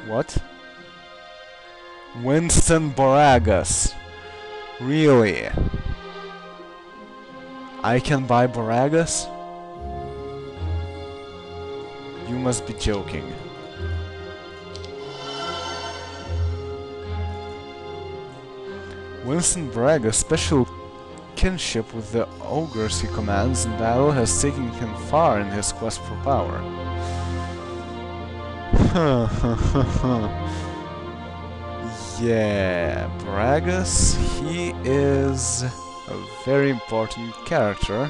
What? Winston Boragus. Really? I can buy Boragus? You must be joking. Winston Boragus' special kinship with the ogres he commands in battle has taken him far in his quest for power. Yeah, Boragus, he is a very important character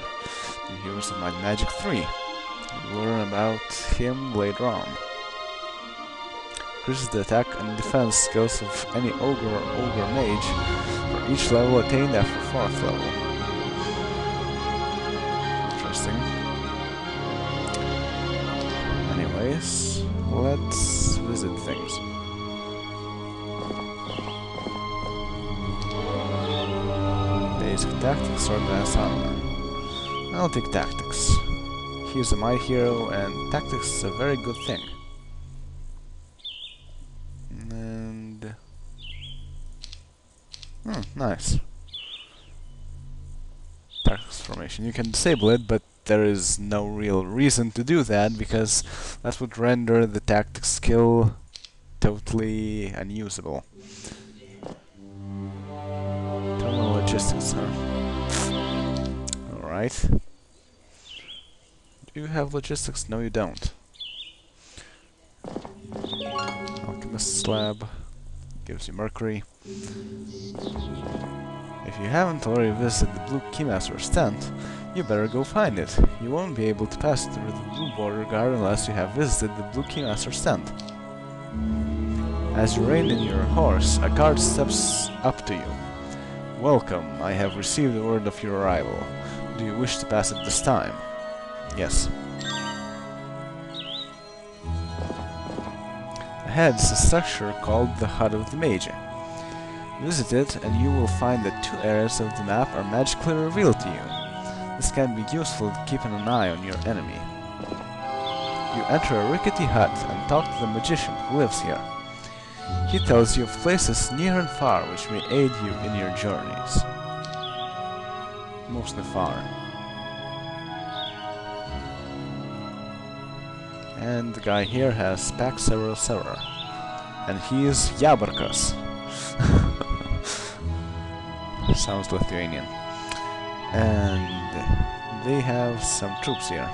in Heroes of Might and Magic 3. You'll learn about him later on. Increases the attack and defense skills of any ogre or ogre mage for each level attained after 4th level. Interesting. Anyways, let's visit things. Basic tactics or advanced armor. I'll take tactics. He's my hero and tactics is a very good thing. And nice. Tactics formation. You can disable it, but there is no real reason to do that because that would render the tactics skill totally unusable. Terminal logistics, huh? Alright. Do you have logistics? No, you don't. Alchemist's lab gives you mercury. If you haven't already visited the Blue Keymaster's tent, you better go find it. You won't be able to pass through the Blue Border Guard unless you have visited the Blue Keymaster's tent. As you rein in your horse, a guard steps up to you. Welcome, I have received word of your arrival. Do you wish to pass it this time? Yes. Ahead is a structure called the Hut of the Mage. Visit it and you will find that 2 areas of the map are magically revealed to you. This can be useful to keep an eye on your enemy. You enter a rickety hut and talk to the magician who lives here. He tells you of places near and far which may aid you in your journeys. Mostly far. And the guy here has Pax Several Severer. And he is Jabarkas. Sounds Lithuanian. And they have some troops here.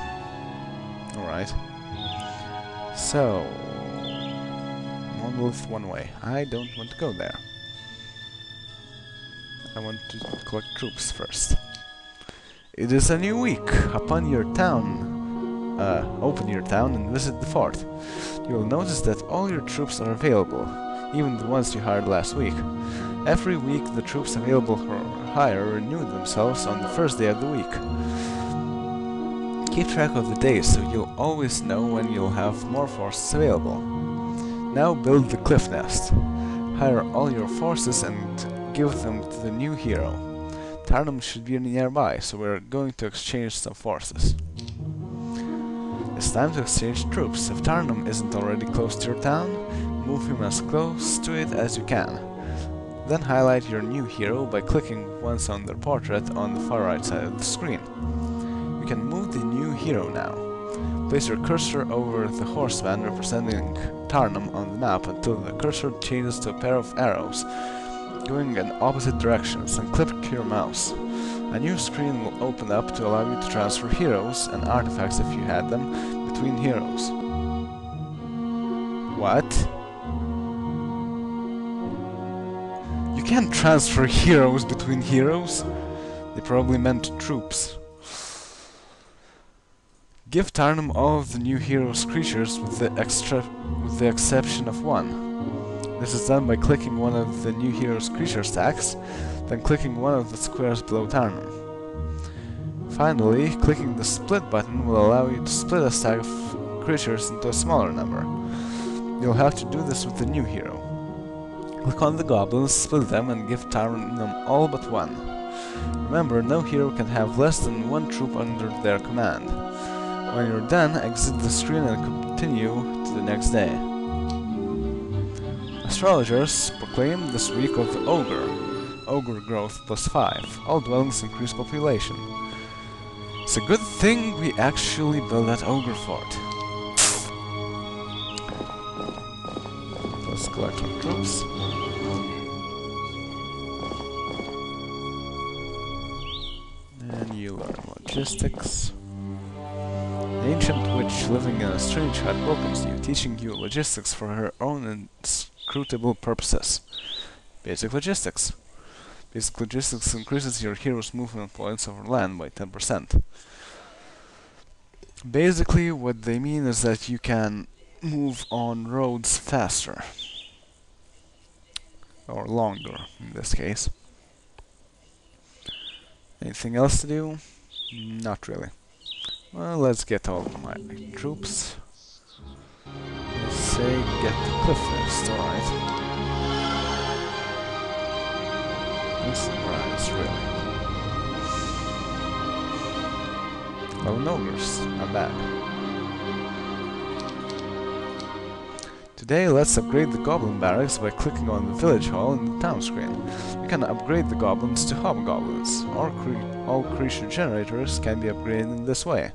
Alright. So, monolith one way. I don't want to go there. I want to collect troops first. It is a new week. Open your town and visit the fort. You will notice that all your troops are available, even the ones you hired last week. Every week the troops available for hire renew themselves on the first day of the week. Keep track of the days so you'll always know when you'll have more forces available. Now build the cliff nest. Hire all your forces and give them to the new hero. Tarnum should be nearby, so we're going to exchange some forces. It's time to exchange troops. If Tarnum isn't already close to your town, move him as close to it as you can. Then highlight your new hero by clicking once on their portrait on the far right side of the screen. You can move the new hero now. Place your cursor over the horseman representing Tarnum on the map until the cursor changes to a pair of arrows going in opposite directions, and click your mouse. A new screen will open up to allow you to transfer heroes and artifacts if you had them between heroes. What? You can't transfer heroes between heroes? They probably meant troops. Give Tarnum all of the new hero's creatures with the exception of one. This is done by clicking one of the new hero's creature stacks, then clicking one of the squares below Tarnum. Finally, clicking the split button will allow you to split a stack of creatures into a smaller number. You'll have to do this with the new hero. Click on the goblins, split them, and give Tarnum all but one. Remember, no hero can have less than 1 troop under their command. When you're done, exit the screen and continue to the next day. Astrologers proclaim this week of the Ogre. Ogre growth +5. All dwellings increase population. It's a good thing we actually built that Ogre fort. Let's collect our troops. And you learn logistics. The ancient witch living in a strange hut welcomes you, teaching you logistics for her own inscrutable purposes. Basic logistics. Basic logistics increases your hero's movement points over land by 10%. Basically, what they mean is that you can move on roads faster. Or longer, in this case. Anything else to do? Not really. Well, let's get all of my troops. Let's say get the cliff next, alright. Winston Boragus, really. 11 ogres, not bad. Today, let's upgrade the goblin barracks by clicking on the village hall in the town screen. You can upgrade the goblins to hobgoblins. All creature generators can be upgraded in this way.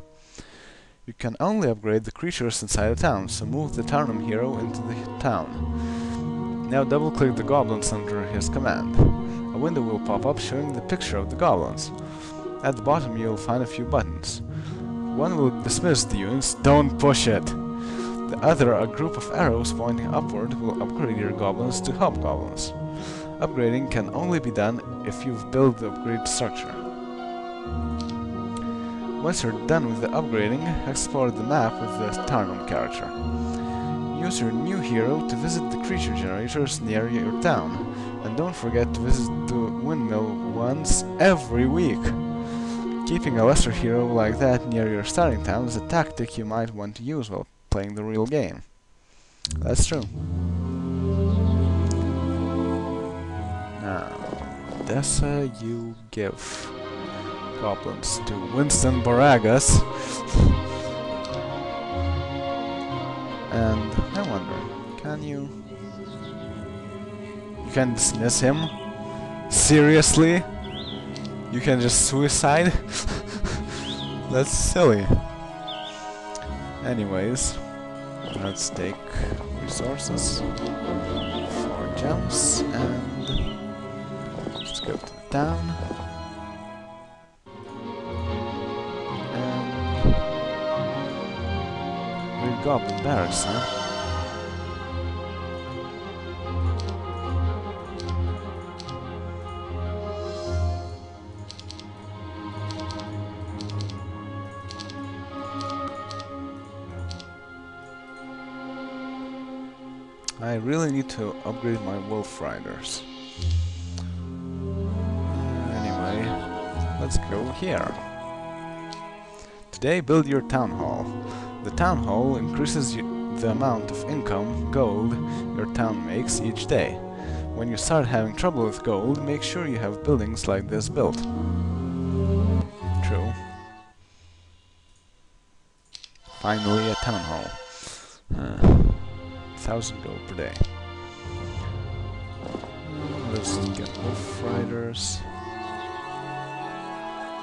You can only upgrade the creatures inside the town, so move the Tarnum hero into the town. Now double-click the goblins under his command. A window will pop up showing the picture of the goblins. At the bottom you will find a few buttons. One will dismiss the units, don't push it! The other, a group of arrows pointing upward, will upgrade your goblins to hobgoblins. Upgrading can only be done if you've built the upgrade structure. Once you're done with the upgrading, explore the map with the Tarnum character. Use your new hero to visit the creature generators near your town, and don't forget to visit the windmill once every week. Keeping a lesser hero like that near your starting town is a tactic you might want to use while playing the real game. That's true. Now, Odessa, you give goblins to Winston Boragus. And I wonder, can you... You can dismiss him? Seriously? You can just suicide? That's silly. Anyways, let's take resources, 4 gems, and let's go to the town. And goblin barracks, huh? I really need to upgrade my wolf riders. Anyway, let's go here. Today, build your town hall. The town hall increases the amount of income, gold, your town makes each day. When you start having trouble with gold, make sure you have buildings like this built. True. Finally, a town hall. 1,000 gold per day. Let's get wolf riders.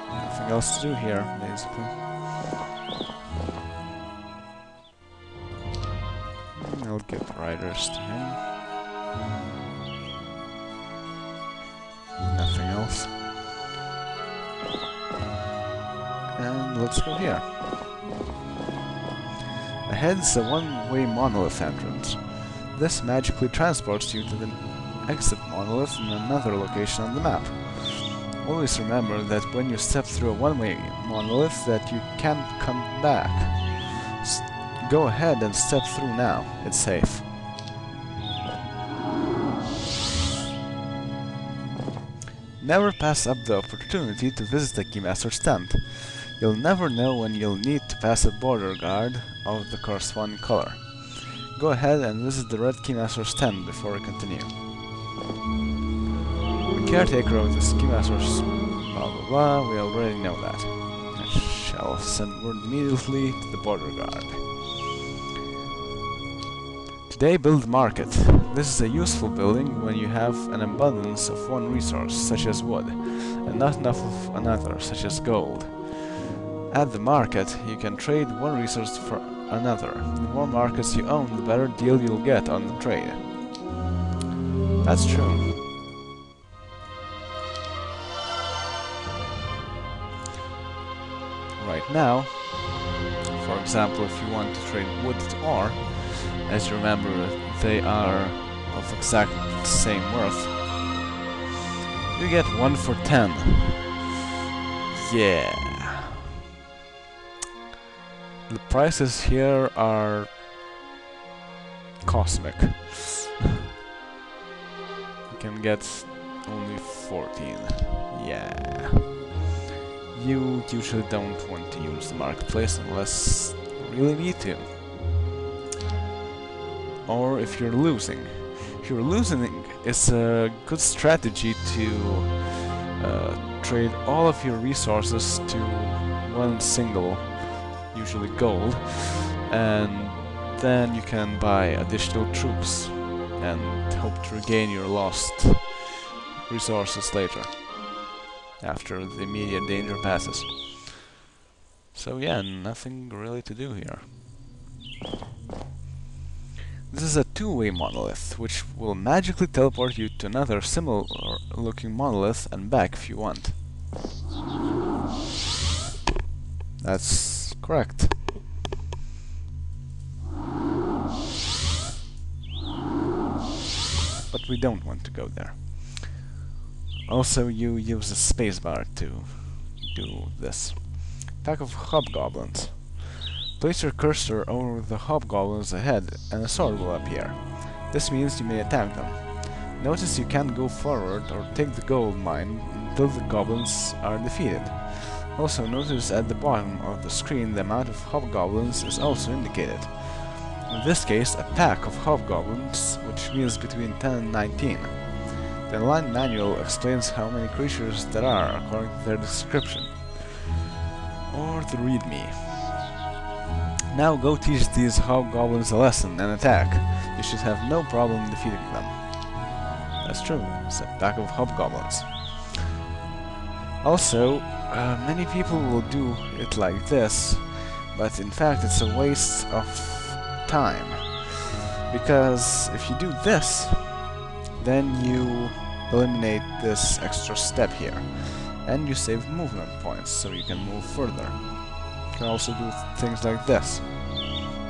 Nothing else to do here, basically. I'll give riders to him. Nothing else. And let's go here. Ahead's a one-way monolith entrance. This magically transports you to the exit monolith in another location on the map. Always remember that when you step through a one-way monolith that you can't come back. Go ahead and step through now. It's safe. Never pass up the opportunity to visit the Keymaster's tent. You'll never know when you'll need to pass a border guard of the corresponding color. Go ahead and visit the Red Keymaster's tent before we continue. The caretaker of this Keymaster's blah blah blah, we already know that. I shall send word immediately to the border guard. Today, build market. This is a useful building when you have an abundance of one resource, such as wood, and not enough of another, such as gold. At the market, you can trade one resource for another. The more markets you own, the better deal you'll get on the trade. That's true. Right now, for example, if you want to trade wood to ore, as you remember, they are of exact same worth, you get 1 for 10. Yeah. The prices here are cosmic. You can get only 14. Yeah. You usually don't want to use the marketplace unless you really need to. Or if you're losing. If you're losing, it's a good strategy to trade all of your resources to one single, usually gold, and then you can buy additional troops and hope to regain your lost resources later, after the immediate danger passes. So yeah, nothing really to do here. This is a two-way monolith, which will magically teleport you to another similar-looking monolith and back if you want. That's correct. But we don't want to go there. Also, you use a spacebar to do this. Attack of hobgoblins. Place your cursor over the hobgoblins ahead and a sword will appear. This means you may attack them. Notice you can't go forward or take the gold mine until the goblins are defeated. Also notice at the bottom of the screen the amount of hobgoblins is also indicated. In this case, a pack of hobgoblins, which means between 10 and 19. The online manual explains how many creatures there are according to their description. Or the readme. Now go teach these hobgoblins a lesson and attack. You should have no problem defeating them. That's true, it's a pack of hobgoblins. Also, many people will do it like this, but in fact it's a waste of time. Because if you do this, then you eliminate this extra step here, and you save movement points so you can move further. You can also do things like this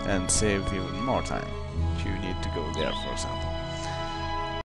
and save even more time if you need to go there, for example.